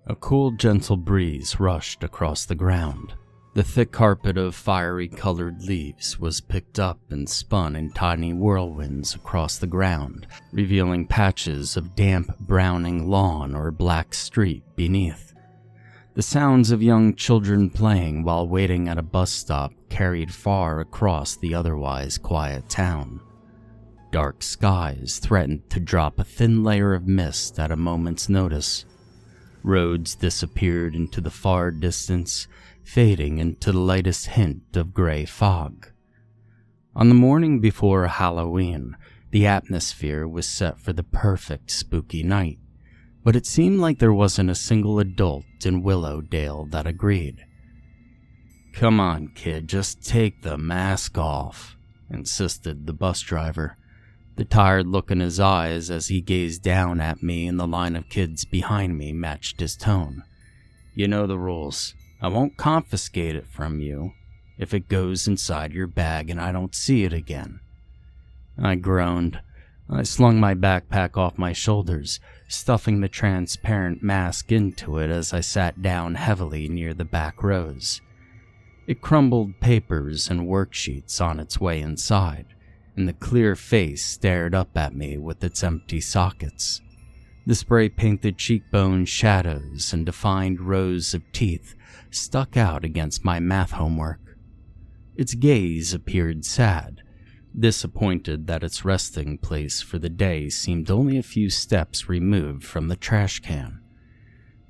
A cool, gentle breeze rushed across the ground. The thick carpet of fiery-colored leaves was picked up and spun in tiny whirlwinds across the ground, revealing patches of damp, browning lawn or black street beneath. The sounds of young children playing while waiting at a bus stop carried far across the otherwise quiet town. Dark skies threatened to drop a thin layer of mist at a moment's notice. Roads disappeared into the far distance, fading into the lightest hint of gray fog. On the morning before Halloween, the atmosphere was set for the perfect spooky night, but it seemed like there wasn't a single adult in Willowdale that agreed. "Come on, kid, just take the mask off," insisted the bus driver. The tired look in his eyes as he gazed down at me and the line of kids behind me matched his tone. "You know the rules. I won't confiscate it from you if it goes inside your bag and I don't see it again." I groaned. I slung my backpack off my shoulders, stuffing the transparent mask into it as I sat down heavily near the back rows. It crumbled papers and worksheets on its way inside, and the clear face stared up at me with its empty sockets. The spray-painted cheekbone shadows and defined rows of teeth stuck out against my math homework. Its gaze appeared sad, disappointed that its resting place for the day seemed only a few steps removed from the trash can.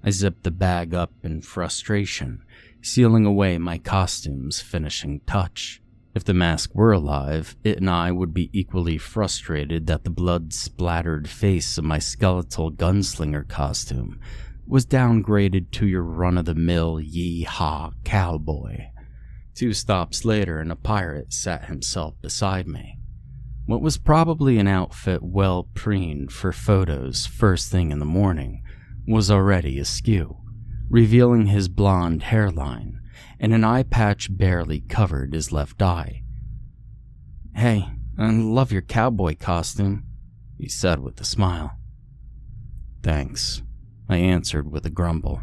I zipped the bag up in frustration, sealing away my costume's finishing touch. If the mask were alive, it and I would be equally frustrated that the blood-splattered face of my skeletal gunslinger costume was downgraded to your run-of-the-mill yee-haw cowboy. 2 stops later and a pirate sat himself beside me. What was probably an outfit well preened for photos first thing in the morning was already askew, revealing his blonde hairline, and an eye patch barely covered his left eye. "Hey, I love your cowboy costume," he said with a smile. "Thanks," I answered with a grumble.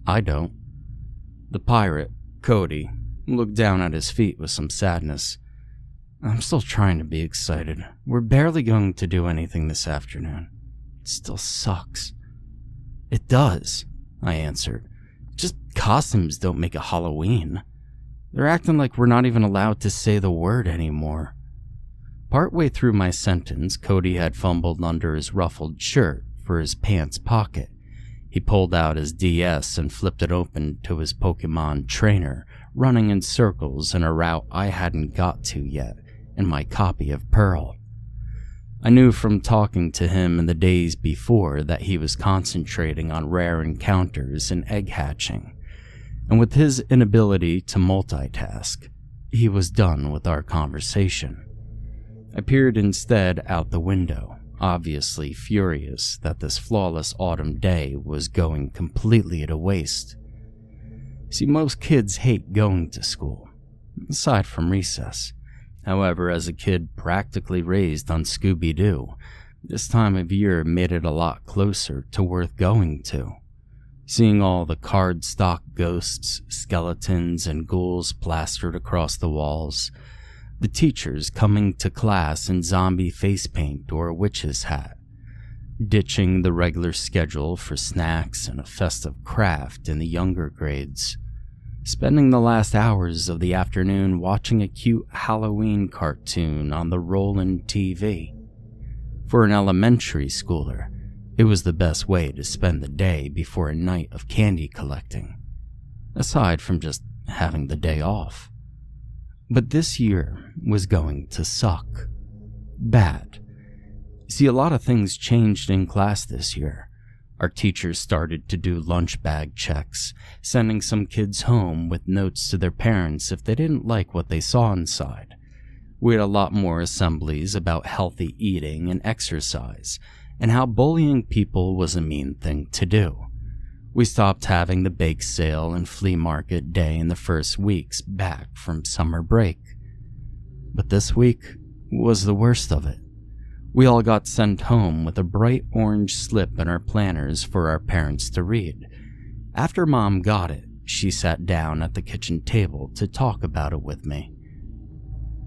"I don't." The pirate, Cody, looked down at his feet with some sadness. "I'm still trying to be excited. We're barely going to do anything this afternoon. It still sucks." "It does," I answered. "Just costumes don't make a Halloween. They're acting like we're not even allowed to say the word anymore." Partway through my sentence, Cody had fumbled under his ruffled shirt for his pants pocket. He pulled out his DS and flipped it open to his Pokemon trainer, running in circles in a route I hadn't got to yet in my copy of Pearl. I knew from talking to him in the days before that he was concentrating on rare encounters and egg hatching, and with his inability to multitask, he was done with our conversation. I peered instead out the window, obviously furious that this flawless autumn day was going completely to waste. See, most kids hate going to school, aside from recess. However, as a kid practically raised on Scooby-Doo, this time of year made it a lot closer to worth going to. Seeing all the cardstock ghosts, skeletons, and ghouls plastered across the walls, the teachers coming to class in zombie face paint or a witch's hat, ditching the regular schedule for snacks and a festive craft in the younger grades, spending the last hours of the afternoon watching a cute Halloween cartoon on the rollin' TV. For an elementary schooler, it was the best way to spend the day before a night of candy collecting, aside from just having the day off. But this year was going to suck. Bad. See, a lot of things changed in class this year. Our teachers started to do lunch bag checks, sending some kids home with notes to their parents if they didn't like what they saw inside. We had a lot more assemblies about healthy eating and exercise, and how bullying people was a mean thing to do. We stopped having the bake sale and flea market day in the first weeks back from summer break. But this week was the worst of it. We all got sent home with a bright orange slip in our planners for our parents to read, After Mom got it, she sat down at the kitchen table to talk about it with me.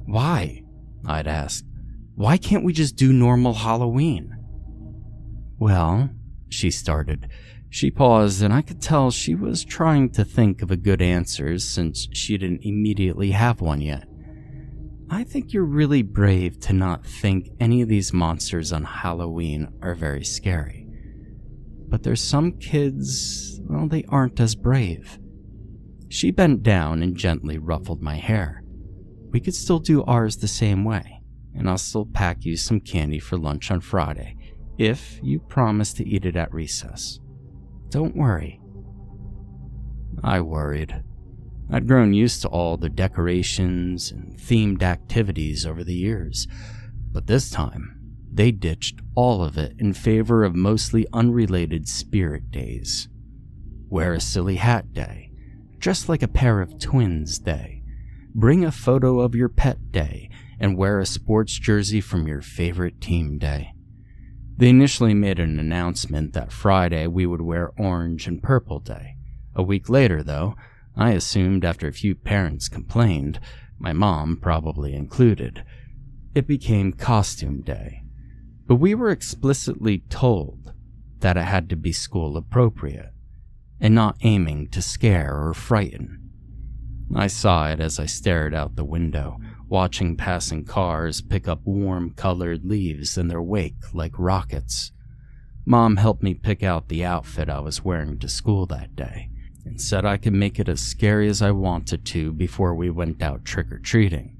"Why?" I'd asked. "Why can't we just do normal Halloween?" "Well," she started. She paused, and I could tell she was trying to think of a good answer since she didn't immediately have one yet. "I think you're really brave to not think any of these monsters on Halloween are very scary. But there's some kids, well, they aren't as brave." She bent down and gently ruffled my hair. "We could still do ours the same way, and I'll still pack you some candy for lunch on Friday, if you promise to eat it at recess. Don't worry." I worried. I'd grown used to all the decorations and themed activities over the years, but this time, they ditched all of it in favor of mostly unrelated spirit days. Wear a silly hat day, dress like a pair of twins day, bring a photo of your pet day, and wear a sports jersey from your favorite team day. They initially made an announcement that Friday we would wear orange and purple day. A week later, though, I assumed after a few parents complained, my mom probably included, it became costume day. But we were explicitly told that it had to be school appropriate and not aiming to scare or frighten. I sighed as I stared out the window, watching passing cars pick up warm-colored leaves in their wake like rockets. Mom helped me pick out the outfit I was wearing to school that day and said I could make it as scary as I wanted to before we went out trick-or-treating.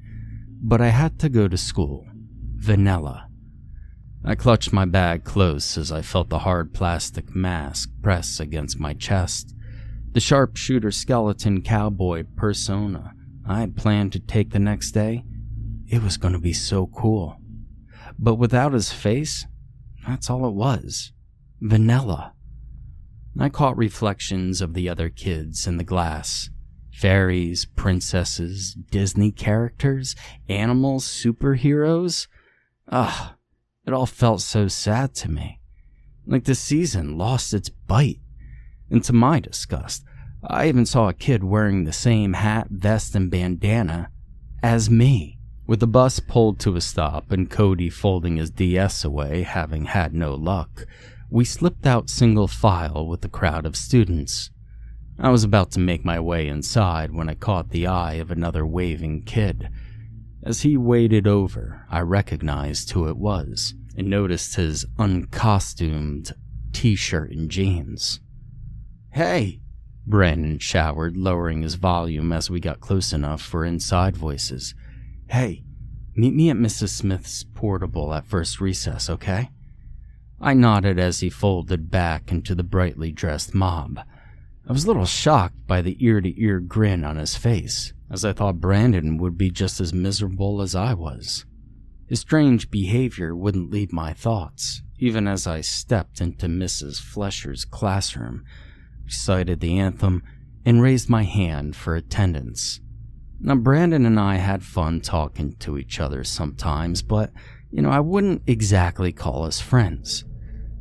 But I had to go to school. Vanilla. I clutched my bag close as I felt the hard plastic mask press against my chest. The sharpshooter skeleton cowboy persona I had planned to take the next day, it was going to be so cool. But without his face, that's all it was. Vanilla. I caught reflections of the other kids in the glass. Fairies, princesses, Disney characters, animals, superheroes. It all felt so sad to me. Like the season lost its bite. And to my disgust, I even saw a kid wearing the same hat, vest, and bandana as me. With the bus pulled to a stop and Cody folding his DS away, having had no luck, we slipped out single file with the crowd of students. I was about to make my way inside when I caught the eye of another waving kid. As he waded over, I recognized who it was and noticed his uncostumed t-shirt and jeans. "Hey!" Brandon showered, lowering his volume as we got close enough for inside voices. "Hey, meet me at Mrs. Smith's portable at first recess, okay?" I nodded as he folded back into the brightly dressed mob. I was a little shocked by the ear-to-ear grin on his face, as I thought Brandon would be just as miserable as I was. His strange behavior wouldn't leave my thoughts, even as I stepped into Mrs. Flesher's classroom, recited the anthem, and raised my hand for attendance. Now, Brandon and I had fun talking to each other sometimes, but, I wouldn't exactly call us friends.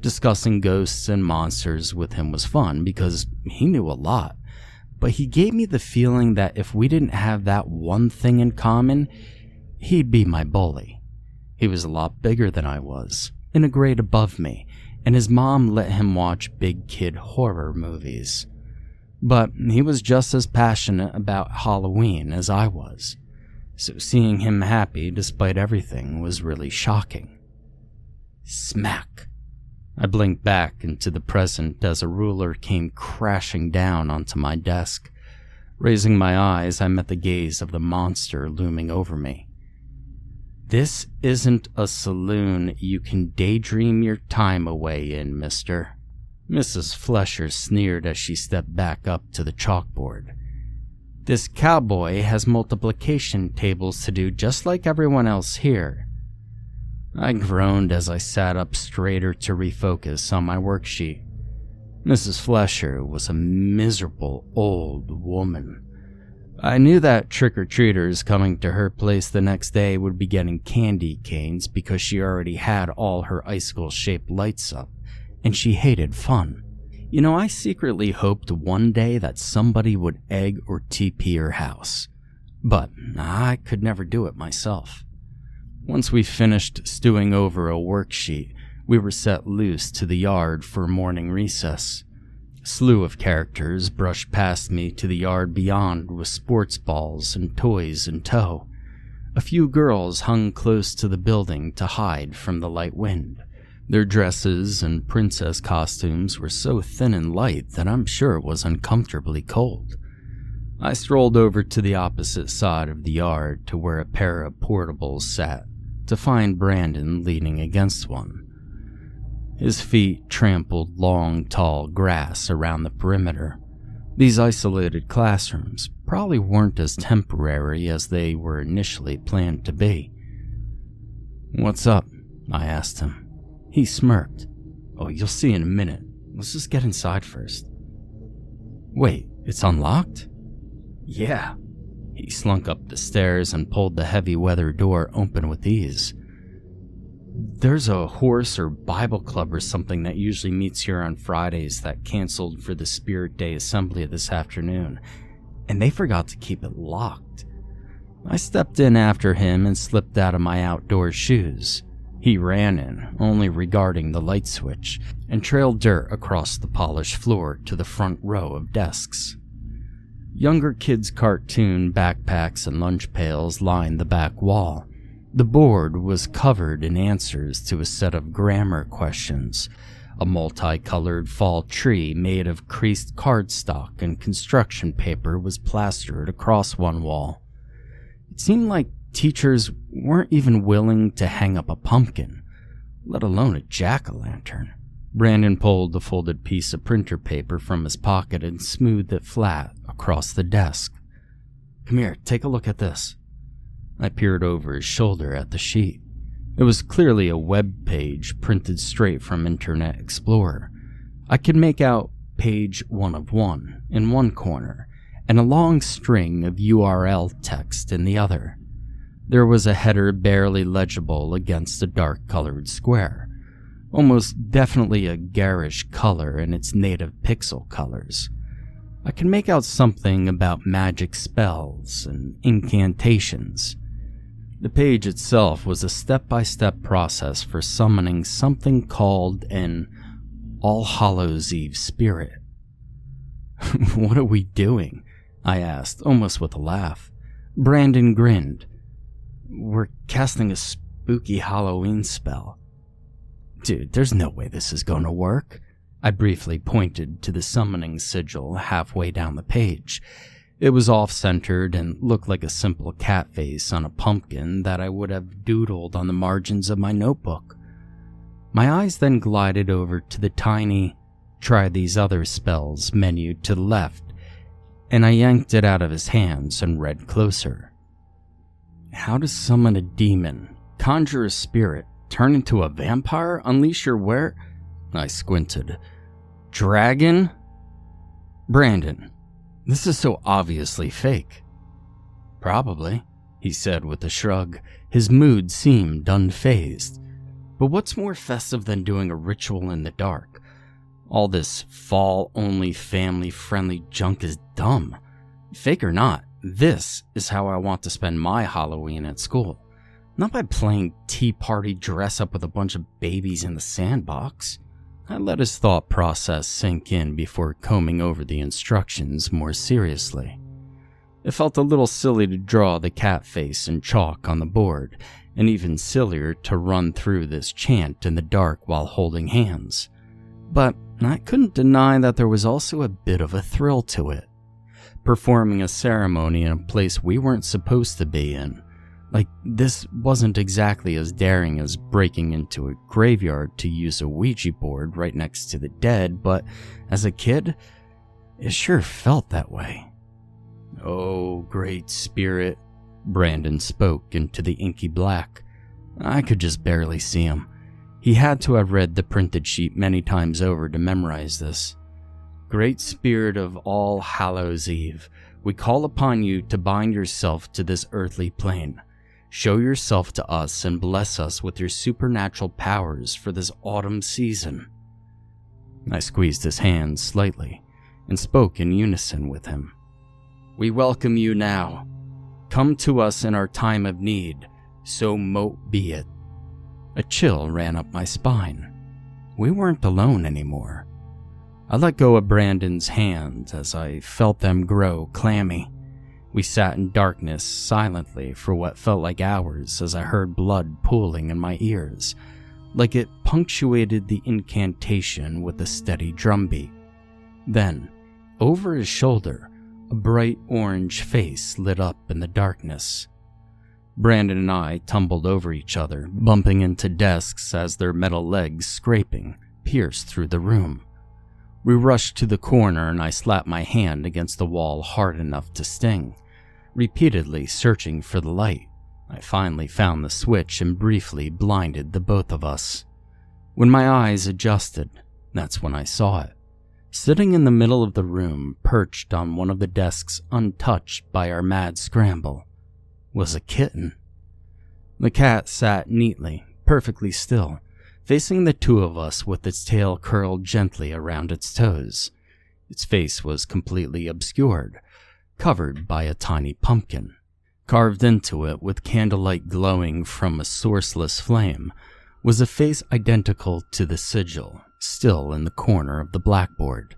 Discussing ghosts and monsters with him was fun because he knew a lot, but he gave me the feeling that if we didn't have that one thing in common, he'd be my bully. He was a lot bigger than I was, in a grade above me, and his mom let him watch big kid horror movies. But he was just as passionate about Halloween as I was, so seeing him happy despite everything was really shocking. Smack! I blinked back into the present as a ruler came crashing down onto my desk. Raising my eyes, I met the gaze of the monster looming over me. "This isn't a saloon you can daydream your time away in, mister." Mrs. Flesher sneered as she stepped back up to the chalkboard. "This cowboy has multiplication tables to do just like everyone else here." I groaned as I sat up straighter to refocus on my worksheet. Mrs. Flesher was a miserable old woman. I knew that trick-or-treaters coming to her place the next day would be getting candy canes because she already had all her icicle-shaped lights up, and she hated fun. I secretly hoped one day that somebody would egg or TP her house, but I could never do it myself. Once we finished stewing over a worksheet, we were set loose to the yard for morning recess. A slew of characters brushed past me to the yard beyond with sports balls and toys in tow. A few girls hung close to the building to hide from the light wind. Their dresses and princess costumes were so thin and light that I'm sure it was uncomfortably cold. I strolled over to the opposite side of the yard to where a pair of portables sat, to find Brandon leaning against one. His feet trampled long, tall grass around the perimeter. These isolated classrooms probably weren't as temporary as they were initially planned to be. "What's up?" I asked him. He smirked. "Oh, you'll see in a minute. Let's just get inside first." "Wait, it's unlocked?" "Yeah." He slunk up the stairs and pulled the heavy weather door open with ease. "There's a horse or Bible club or something that usually meets here on Fridays that canceled for the Spirit Day Assembly this afternoon, and they forgot to keep it locked." I stepped in after him and slipped out of my outdoor shoes. He ran in, only regarding the light switch, and trailed dirt across the polished floor to the front row of desks. Younger kids' cartoon backpacks and lunch pails lined the back wall. The board was covered in answers to a set of grammar questions. A multicolored fall tree made of creased cardstock and construction paper was plastered across one wall. It seemed like teachers weren't even willing to hang up a pumpkin, let alone a jack-o'-lantern. Brandon pulled a folded piece of printer paper from his pocket and smoothed it flat across the desk. "Come here, take a look at this." I peered over his shoulder at the sheet. It was clearly a web page printed straight from Internet Explorer. I could make out page 1 of 1 in one corner and a long string of URL text in the other. There was a header barely legible against a dark-colored square, almost definitely a garish color in its native pixel colors. I could make out something about magic spells and incantations. The page itself was a step-by-step process for summoning something called an All Hallows Eve spirit. "What are we doing?" I asked, almost with a laugh. Brandon grinned. "We're casting a spooky Halloween spell." "Dude, there's no way this is going to work." I briefly pointed to the summoning sigil halfway down the page. It was off-centered and looked like a simple cat face on a pumpkin that I would have doodled on the margins of my notebook. My eyes then glided over to the tiny "Try these other spells" menu to the left, and I yanked it out of his hands and read closer. "How to summon a demon, conjure a spirit, turn into a vampire, unleash your were..." I squinted. "Dragon?" "Brandon, this is so obviously fake." "Probably," he said with a shrug. His mood seemed unfazed. "But what's more festive than doing a ritual in the dark? All this fall-only family-friendly junk is dumb. Fake or not, this is how I want to spend my Halloween at school. Not by playing tea party dress up with a bunch of babies in the sandbox." I let his thought process sink in before combing over the instructions more seriously. It felt a little silly to draw the cat face in chalk on the board, and even sillier to run through this chant in the dark while holding hands. But I couldn't deny that there was also a bit of a thrill to it. Performing a ceremony in a place we weren't supposed to be in. Like, this wasn't exactly as daring as breaking into a graveyard to use a Ouija board right next to the dead, but as a kid, it sure felt that way. "Oh, great spirit," Brandon spoke into the inky black. I could just barely see him. He had to have read the printed sheet many times over to memorize this. "Great spirit of All Hallows Eve, we call upon you to bind yourself to this earthly plane. Show yourself to us and bless us with your supernatural powers for this autumn season." I squeezed his hand slightly and spoke in unison with him. "We welcome you now. Come to us in our time of need, so mote be it." A chill ran up my spine. We weren't alone anymore. I let go of Brandon's hand as I felt them grow clammy. We sat in darkness silently for what felt like hours as I heard blood pooling in my ears, like it punctuated the incantation with a steady drumbeat. Then, over his shoulder, a bright orange face lit up in the darkness. Brandon and I tumbled over each other, bumping into desks as their metal legs scraping pierced through the room. We rushed to the corner and I slapped my hand against the wall hard enough to sting, repeatedly searching for the light. I finally found the switch and briefly blinded the both of us. When my eyes adjusted, that's when I saw it. Sitting in the middle of the room, perched on one of the desks untouched by our mad scramble, was a kitten. The cat sat neatly, perfectly still, facing the two of us with its tail curled gently around its toes. Its face was completely obscured, covered by a tiny pumpkin. Carved into it with candlelight glowing from a sourceless flame was a face identical to the sigil still in the corner of the blackboard.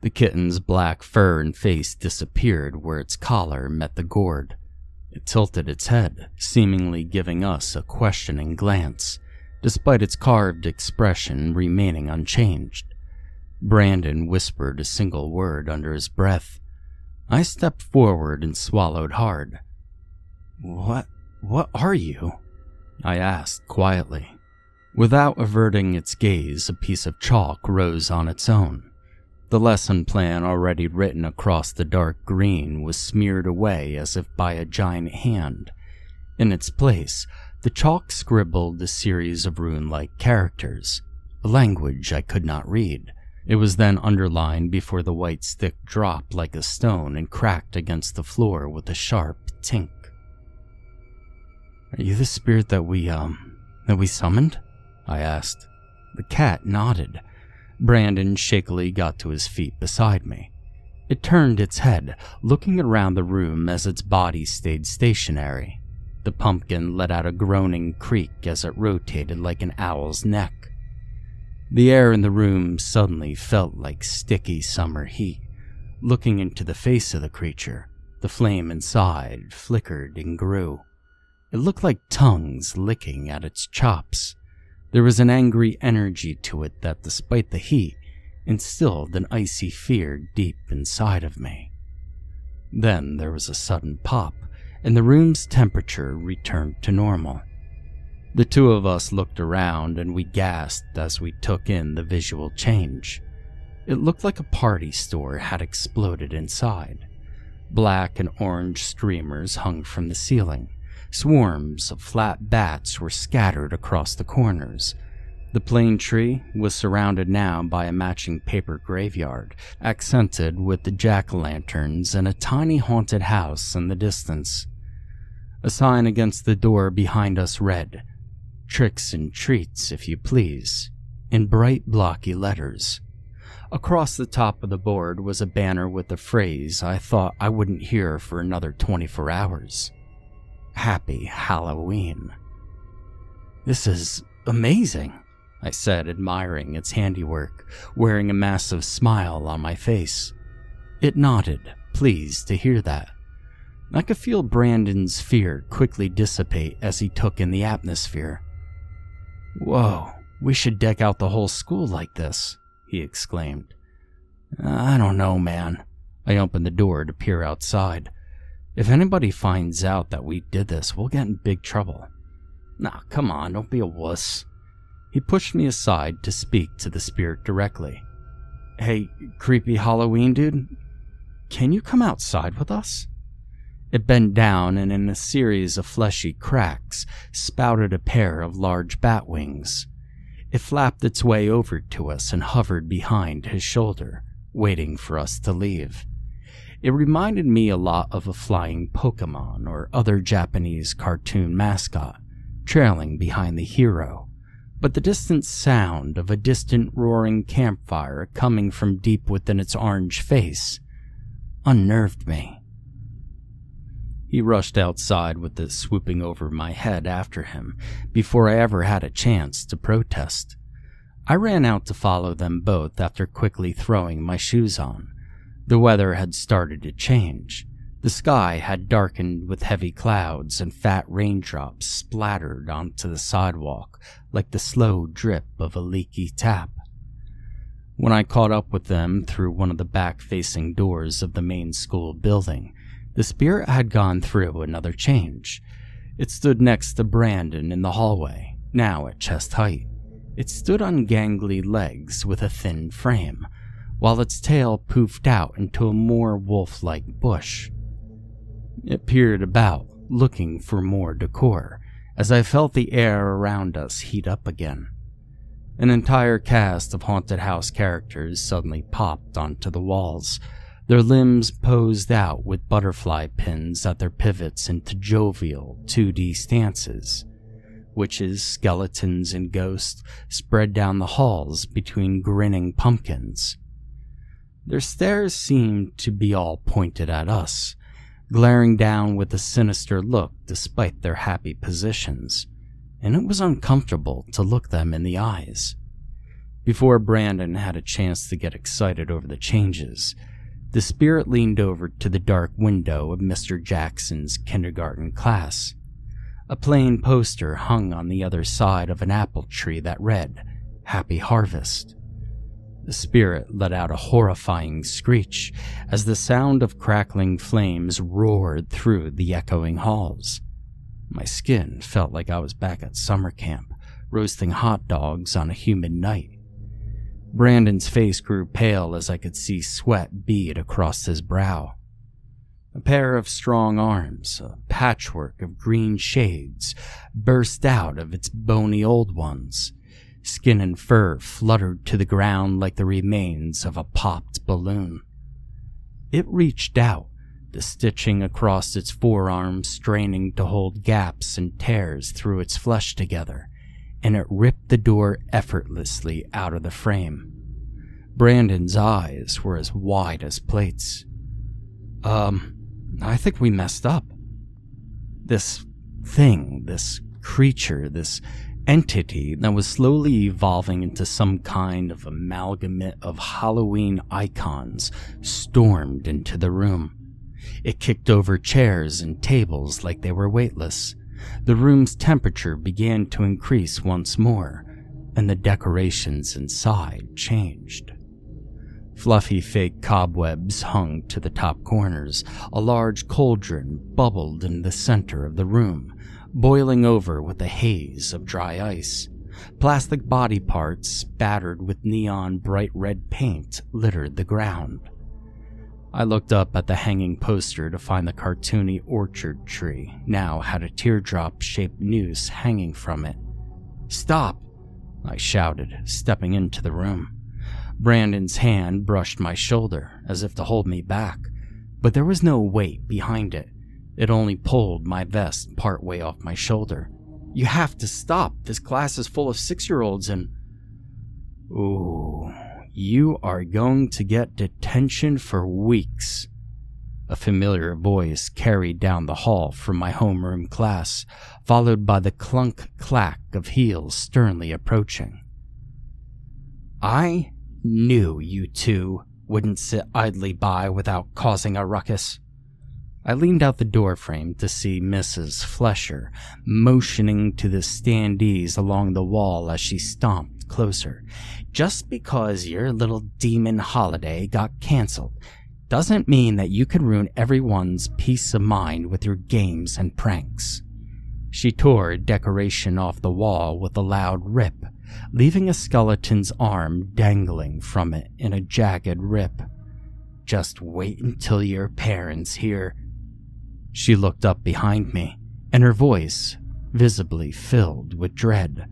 The kitten's black fur and face disappeared where its collar met the gourd. It tilted its head, seemingly giving us a questioning glance, despite its carved expression remaining unchanged. Brandon whispered a single word under his breath. I stepped forward and swallowed hard. What are you?" I asked quietly. Without averting its gaze, a piece of chalk rose on its own. The lesson plan already written across the dark green was smeared away as if by a giant hand. In its place, the chalk scribbled a series of rune-like characters, a language I could not read. It was then underlined before the white stick dropped like a stone and cracked against the floor with a sharp tink. "Are you the spirit that we summoned?" I asked. The cat nodded. Brandon shakily got to his feet beside me. It turned its head, looking around the room as its body stayed stationary. The pumpkin let out a groaning creak as it rotated like an owl's neck. The air in the room suddenly felt like sticky summer heat. Looking into the face of the creature, the flame inside flickered and grew. It looked like tongues licking at its chops. There was an angry energy to it that, despite the heat, instilled an icy fear deep inside of me. Then there was a sudden pop, and the room's temperature returned to normal. The two of us looked around and we gasped as we took in the visual change. It looked like a party store had exploded inside. Black and orange streamers hung from the ceiling. Swarms of flat bats were scattered across the corners. The plane tree was surrounded now by a matching paper graveyard, accented with the jack-o'-lanterns and a tiny haunted house in the distance. A sign against the door behind us read, "Tricks and treats, if you please," in bright blocky letters. Across the top of the board was a banner with the phrase I thought I wouldn't hear for another 24 hours. "Happy Halloween." "This is amazing," I said, admiring its handiwork, wearing a massive smile on my face. It nodded, pleased to hear that. I could feel Brandon's fear quickly dissipate as he took in the atmosphere. "Whoa, we should deck out the whole school like this," he exclaimed. "I don't know, man." I opened the door to peer outside. "If anybody finds out that we did this, we'll get in big trouble." "Nah, come on, don't be a wuss." He pushed me aside to speak to the spirit directly. "Hey, creepy Halloween dude, can you come outside with us?" It bent down and in a series of fleshy cracks spouted a pair of large bat wings. It flapped its way over to us and hovered behind his shoulder, waiting for us to leave. It reminded me a lot of a flying Pokemon or other Japanese cartoon mascot, trailing behind the hero, but the distant sound of a distant roaring campfire coming from deep within its orange face unnerved me. He rushed outside with it swooping over my head after him before I ever had a chance to protest. I ran out to follow them both after quickly throwing my shoes on. The weather had started to change. The sky had darkened with heavy clouds and fat raindrops splattered onto the sidewalk like the slow drip of a leaky tap. When I caught up with them through one of the back-facing doors of the main school building, the spirit had gone through another change. It stood next to Brandon in the hallway, now at chest height. It stood on gangly legs with a thin frame, while its tail poofed out into a more wolf-like bush. It peered about, looking for more decor, as I felt the air around us heat up again. An entire cast of haunted house characters suddenly popped onto the walls, their limbs posed out with butterfly pins at their pivots into jovial 2D stances. Witches, skeletons, and ghosts spread down the halls between grinning pumpkins. Their stares seemed to be all pointed at us, glaring down with a sinister look despite their happy positions, and it was uncomfortable to look them in the eyes. Before Brandon had a chance to get excited over the changes, the spirit leaned over to the dark window of Mr. Jackson's kindergarten class. A plain poster hung on the other side of an apple tree that read, "Happy Harvest." The spirit let out a horrifying screech as the sound of crackling flames roared through the echoing halls. My skin felt like I was back at summer camp, roasting hot dogs on a humid night. Brandon's face grew pale as I could see sweat bead across his brow. A pair of strong arms, a patchwork of green shades, burst out of its bony old ones. Skin and fur fluttered to the ground like the remains of a popped balloon. It reached out, the stitching across its forearms straining to hold gaps and tears through its flesh together, and it ripped the door effortlessly out of the frame. Brandon's eyes were as wide as plates. I think we messed up. This thing, this creature, this entity that was slowly evolving into some kind of amalgamate of Halloween icons stormed into the room. It kicked over chairs and tables like they were weightless. The room's temperature began to increase once more, and the decorations inside changed. Fluffy fake cobwebs hung to the top corners. A large cauldron bubbled in the center of the room, boiling over with a haze of dry ice. Plastic body parts spattered with neon bright red paint littered the ground. I looked up at the hanging poster to find the cartoony orchard tree now had a teardrop-shaped noose hanging from it. "Stop!" I shouted, stepping into the room. Brandon's hand brushed my shoulder as if to hold me back, but there was no weight behind it. It only pulled my vest partway off my shoulder. "You have to stop. This class is full of 6-year-olds and..." "Ooh, you are going to get detention for weeks." A familiar voice carried down the hall from my homeroom class, followed by the clunk-clack of heels sternly approaching. "I knew you two wouldn't sit idly by without causing a ruckus." I leaned out the doorframe to see Mrs. Flesher motioning to the standees along the wall as she stomped closer. "Just because your little demon holiday got canceled doesn't mean that you can ruin everyone's peace of mind with your games and pranks." She tore a decoration off the wall with a loud rip, leaving a skeleton's arm dangling from it in a jagged rip. "Just wait until your parents hear." She looked up behind me, and her voice visibly filled with dread.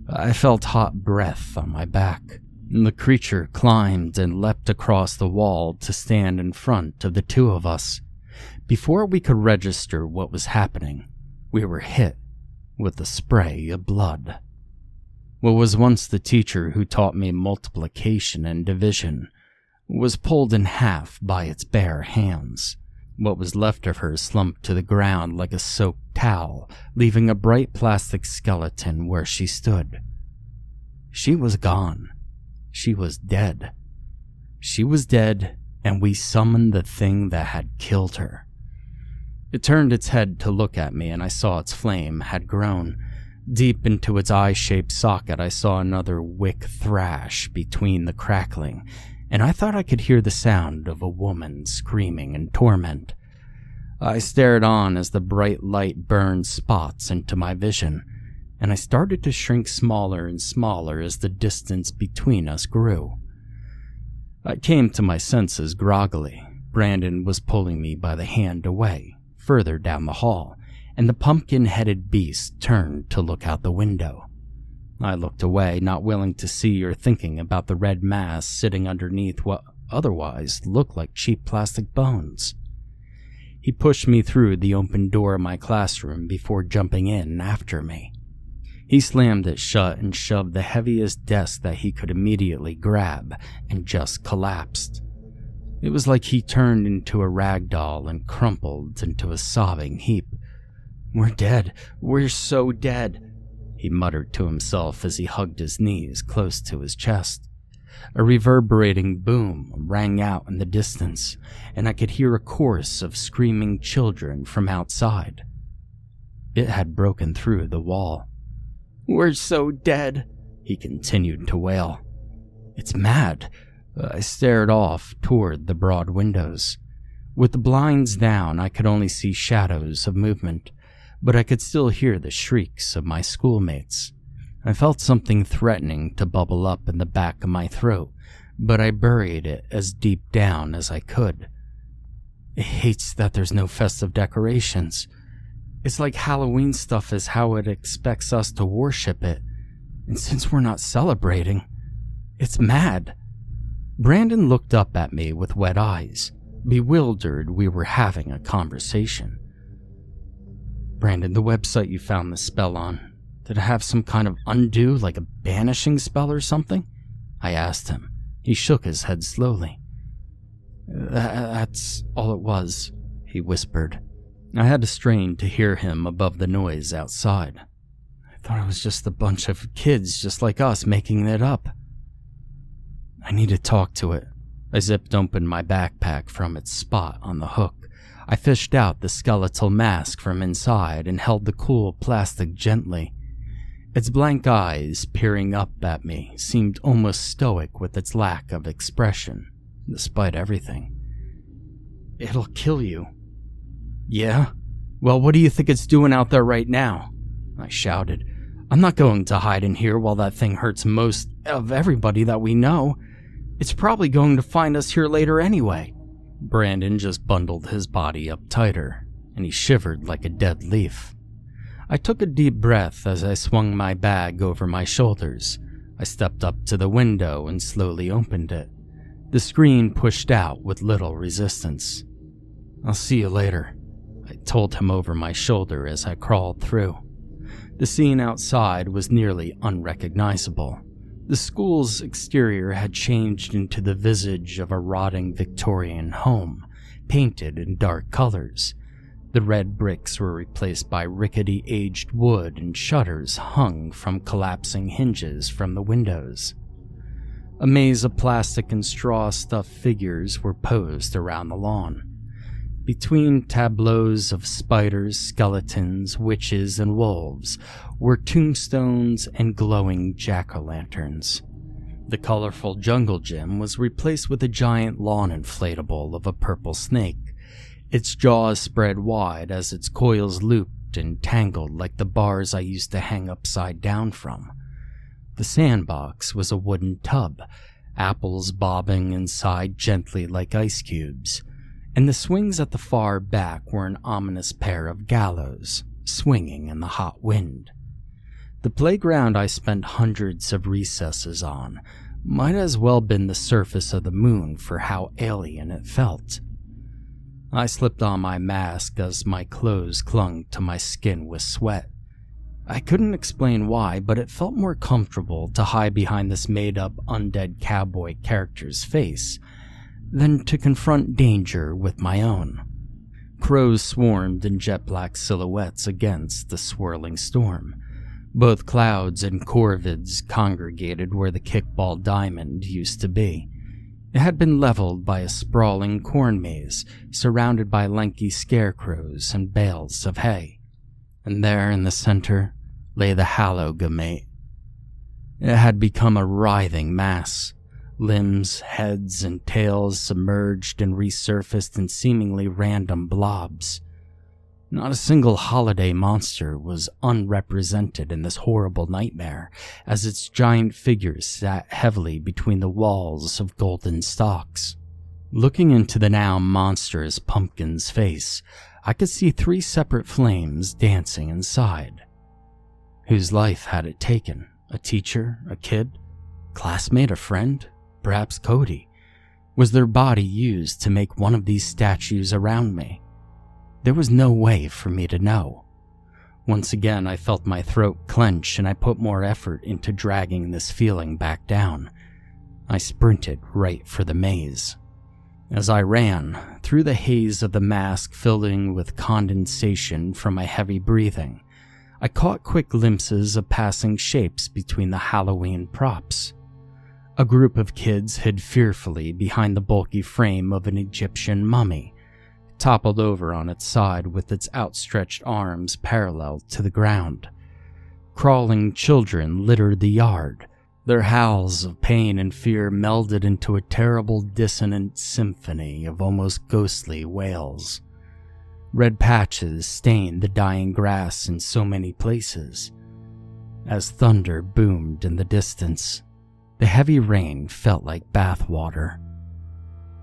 I felt hot breath on my back. The creature climbed and leapt across the wall to stand in front of the two of us. Before we could register what was happening, we were hit with a spray of blood. What was once the teacher who taught me multiplication and division was pulled in half by its bare hands. What was left of her slumped to the ground like a soaked towel, leaving a bright plastic skeleton where she stood. She was gone. She was dead. She was dead, and we summoned the thing that had killed her. It turned its head to look at me, and I saw its flame had grown. Deep into its eye-shaped socket, I saw another wick thrash between the crackling, and I thought I could hear the sound of a woman screaming in torment. I stared on as the bright light burned spots into my vision, and I started to shrink smaller and smaller as the distance between us grew. I came to my senses groggily. Brandon was pulling me by the hand away, further down the hall, and the pumpkin-headed beast turned to look out the window. I looked away, not willing to see or thinking about the red mass sitting underneath what otherwise looked like cheap plastic bones. He pushed me through the open door of my classroom before jumping in after me. He slammed it shut and shoved the heaviest desk that he could immediately grab and just collapsed. It was like he turned into a rag doll and crumpled into a sobbing heap. "We're dead. We're so dead," he muttered to himself as he hugged his knees close to his chest. A reverberating boom rang out in the distance, and I could hear a chorus of screaming children from outside. It had broken through the wall. "We're so dead," he continued to wail. "It's mad." I stared off toward the broad windows. With the blinds down, I could only see shadows of movement, but I could still hear the shrieks of my schoolmates. I felt something threatening to bubble up in the back of my throat, but I buried it as deep down as I could. It hates that there's no festive decorations. It's like Halloween stuff is how it expects us to worship it, and since we're not celebrating, it's mad. Brandon looked up at me with wet eyes, bewildered we were having a conversation. "Brandon, the website you found the spell on, did it have some kind of undo, like a banishing spell or something?" I asked him. He shook his head slowly. That's all it was," he whispered. I had to strain to hear him above the noise outside. "I thought it was just a bunch of kids just like us making it up." "I need to talk to it." I zipped open my backpack from its spot on the hook. I fished out the skeletal mask from inside and held the cool plastic gently. Its blank eyes, peering up at me, seemed almost stoic with its lack of expression, despite everything. "It'll kill you." "Yeah? Well, what do you think it's doing out there right now?" I shouted. "I'm not going to hide in here while that thing hurts most of everybody that we know. It's probably going to find us here later anyway." Brandon just bundled his body up tighter, and he shivered like a dead leaf. I took a deep breath as I swung my bag over my shoulders. I stepped up to the window and slowly opened it. The screen pushed out with little resistance. "I'll see you later," I told him over my shoulder as I crawled through. The scene outside was nearly unrecognizable. The school's exterior had changed into the visage of a rotting Victorian home, painted in dark colors. The red bricks were replaced by rickety aged wood, and shutters hung from collapsing hinges from the windows. A maze of plastic and straw-stuffed figures were posed around the lawn. Between tableaus of spiders, skeletons, witches, and wolves were tombstones and glowing jack-o'-lanterns. The colorful jungle gym was replaced with a giant lawn inflatable of a purple snake, its jaws spread wide as its coils looped and tangled like the bars I used to hang upside down from. The sandbox was a wooden tub, apples bobbing inside gently like ice cubes, and the swings at the far back were an ominous pair of gallows, swinging in the hot wind. The playground I spent hundreds of recesses on might as well been the surface of the moon for how alien it felt. I slipped on my mask as my clothes clung to my skin with sweat. I couldn't explain why, but it felt more comfortable to hide behind this made-up undead cowboy character's face than to confront danger with my own. Crows swarmed in jet-black silhouettes against the swirling storm. Both clouds and corvids congregated where the kickball diamond used to be. It had been leveled by a sprawling corn maze, surrounded by lanky scarecrows and bales of hay. And there in the center lay the Hallow gamete. It had become a writhing mass. Limbs, heads, and tails submerged and resurfaced in seemingly random blobs. Not a single holiday monster was unrepresented in this horrible nightmare, as its giant figures sat heavily between the walls of golden stalks. Looking into the now monstrous pumpkin's face, I could see 3 separate flames dancing inside. Whose life had it taken? A teacher? A kid? Classmate? A friend? Perhaps Cody? Was their body used to make one of these statues around me? There was no way for me to know. Once again, I felt my throat clench and I put more effort into dragging this feeling back down. I sprinted right for the maze. As I ran, through the haze of the mask filling with condensation from my heavy breathing, I caught quick glimpses of passing shapes between the Halloween props. A group of kids hid fearfully behind the bulky frame of an Egyptian mummy, toppled over on its side with its outstretched arms parallel to the ground. Crawling children littered the yard. Their howls of pain and fear melded into a terrible dissonant symphony of almost ghostly wails. Red patches stained the dying grass in so many places. As thunder boomed in the distance, the heavy rain felt like bathwater.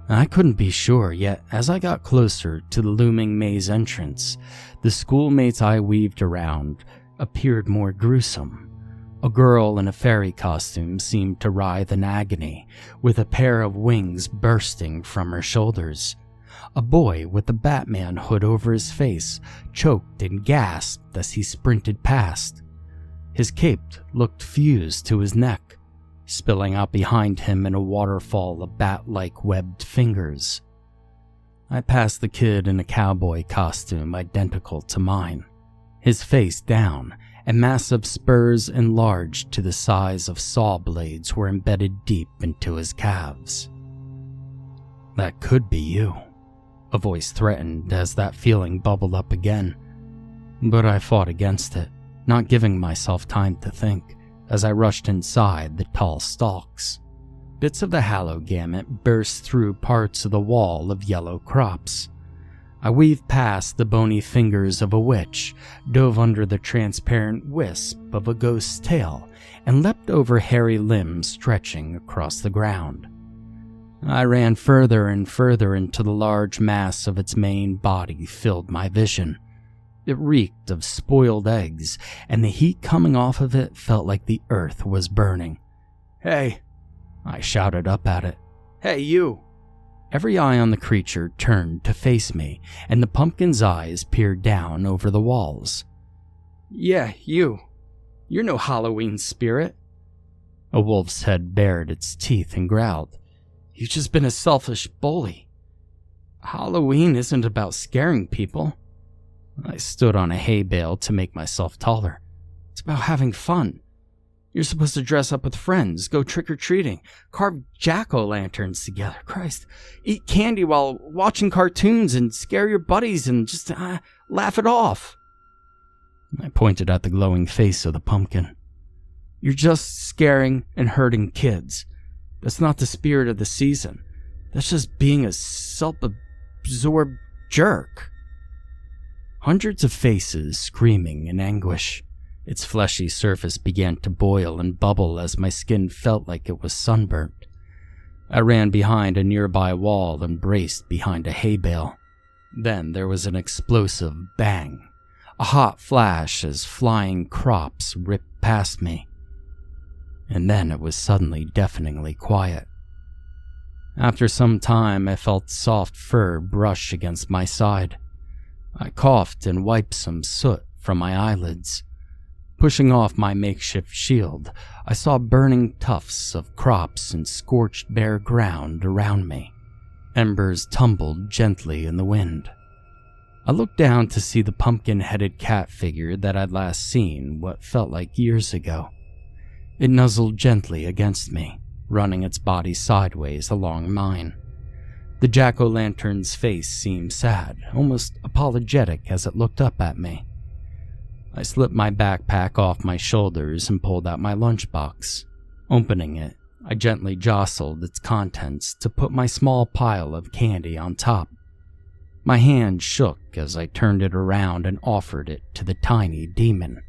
I couldn't be sure, yet as I got closer to the looming maze entrance, the schoolmates I weaved around appeared more gruesome. A girl in a fairy costume seemed to writhe in agony, with a pair of wings bursting from her shoulders. A boy with a Batman hood over his face choked and gasped as he sprinted past. His cape looked fused to his neck, spilling out behind him in a waterfall of bat-like webbed fingers. I passed the kid in a cowboy costume identical to mine, his face down, and massive spurs enlarged to the size of saw blades were embedded deep into his calves. "That could be you," a voice threatened as that feeling bubbled up again. But I fought against it, not giving myself time to think, as I rushed inside the tall stalks. Bits of the Hallow gamut burst through parts of the wall of yellow crops. I weaved past the bony fingers of a witch, dove under the transparent wisp of a ghost's tail, and leapt over hairy limbs stretching across the ground. I ran further and further until the large mass of its main body filled my vision. It reeked of spoiled eggs, and the heat coming off of it felt like the earth was burning. "Hey!" I shouted up at it. "Hey, you!" Every eye on the creature turned to face me, and the pumpkin's eyes peered down over the walls. "Yeah, you. You're no Halloween spirit." A wolf's head bared its teeth and growled. "You've just been a selfish bully. Halloween isn't about scaring people." I stood on a hay bale to make myself taller. "It's about having fun. You're supposed to dress up with friends, go trick-or-treating, carve jack-o'-lanterns together, Christ, eat candy while watching cartoons and scare your buddies and just laugh it off." I pointed at the glowing face of the pumpkin. "You're just scaring and hurting kids. That's not the spirit of the season. That's just being a self-absorbed jerk." Hundreds of faces screaming in anguish. Its fleshy surface began to boil and bubble as my skin felt like it was sunburnt. I ran behind a nearby wall and braced behind a hay bale. Then there was an explosive bang, a hot flash as flying crops ripped past me. And then it was suddenly deafeningly quiet. After some time, I felt soft fur brush against my side. I coughed and wiped some soot from my eyelids. Pushing off my makeshift shield, I saw burning tufts of crops and scorched bare ground around me. Embers tumbled gently in the wind. I looked down to see the pumpkin-headed cat figure that I'd last seen what felt like years ago. It nuzzled gently against me, running its body sideways along mine. The jack-o'-lantern's face seemed sad, almost apologetic as it looked up at me. I slipped my backpack off my shoulders and pulled out my lunchbox. Opening it, I gently jostled its contents to put my small pile of candy on top. My hand shook as I turned it around and offered it to the tiny demon.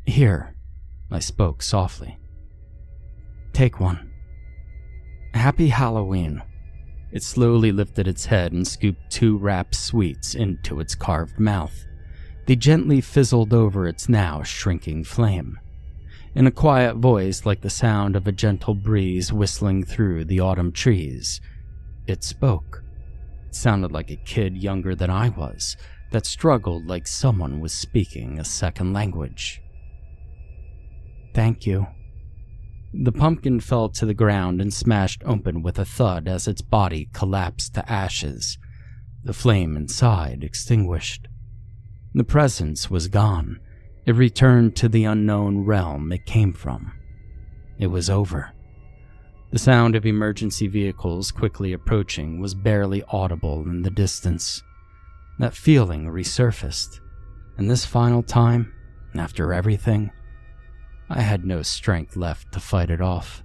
"Here," I spoke softly. "Take one. Happy Halloween." It slowly lifted its head and scooped 2 wrapped sweets into its carved mouth. They gently fizzled over its now shrinking flame. In a quiet voice like the sound of a gentle breeze whistling through the autumn trees, it spoke. It sounded like a kid younger than I was, that struggled like someone was speaking a second language. "Thank you." The pumpkin fell to the ground and smashed open with a thud as its body collapsed to ashes, the flame inside extinguished. The presence was gone. It returned to the unknown realm it came from. It was over. The sound of emergency vehicles quickly approaching was barely audible in the distance. That feeling resurfaced, and this final time, after everything, I had no strength left to fight it off.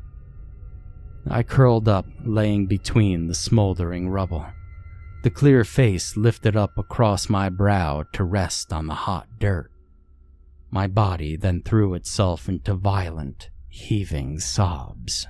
I curled up, laying between the smoldering rubble. The clear face lifted up across my brow to rest on the hot dirt. My body then threw itself into violent, heaving sobs.